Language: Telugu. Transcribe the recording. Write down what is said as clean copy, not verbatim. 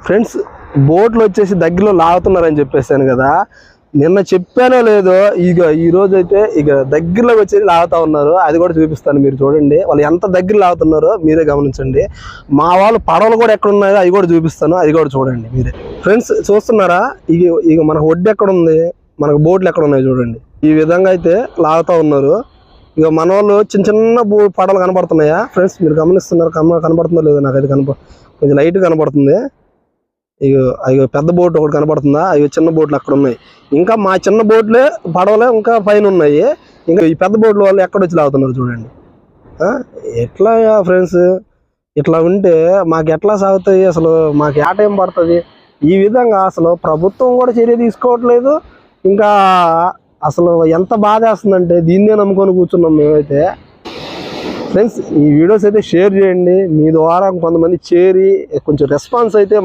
ఫ్రెండ్స్, బోట్లు వచ్చేసి దగ్గరలో లాగుతున్నారని చెప్పేసాను కదా. నిన్న చెప్పానో లేదో, ఈరోజు అయితే దగ్గరలోకి వచ్చి లాగుతా ఉన్నారు. అది కూడా చూపిస్తాను, మీరు చూడండి. వాళ్ళు ఎంత దగ్గర లాగుతున్నారో మీరే గమనించండి. మా వాళ్ళు పడవలు కూడా ఎక్కడ ఉన్నాయో అవి కూడా చూపిస్తాను, అది కూడా చూడండి మీరే. ఫ్రెండ్స్ చూస్తున్నారా, మనకు ఒడ్డు ఎక్కడ ఉంది, మనకు బోట్లు ఎక్కడ ఉన్నాయి చూడండి. ఈ విధంగా అయితే లాగుతా ఉన్నారు. మన వాళ్ళు చిన్న చిన్న పడవలు కనపడుతున్నాయా ఫ్రెండ్స్? మీరు గమనిస్తున్నారు, కనపడుతుందో లేదో నాకు అయితే కొంచెం లైట్ కనపడుతుంది. అవి పెద్ద బోట్ ఒకటి కనపడుతుందా? అవి చిన్న బోట్లు అక్కడ ఉన్నాయి. ఇంకా మా చిన్న బోట్లే పడవలే ఇంకా పైన ఉన్నాయి. ఇంకా ఈ పెద్ద బోట్ల వాళ్ళు ఎక్కడొచ్చి లాగుతున్నారు చూడండి. ఎట్లా ఫ్రెండ్స్, ఇట్లా ఉంటే మాకు ఎట్లా సాగుతాయి? అసలు మాకు ఏ టైం పడుతుంది? ఈ విధంగా అసలు ప్రభుత్వం కూడా చర్య తీసుకోవట్లేదు. ఇంకా అసలు ఎంత బాధ వేస్తుందంటే దీన్నే నమ్ముకొని కూర్చున్నాం మేమైతే. ఫ్రెండ్స్, ఈ వీడియోస్ అయితే షేర్ చేయండి. మీ ద్వారా కొంతమంది చేరి కొంచెం రెస్పాన్స్ అయితే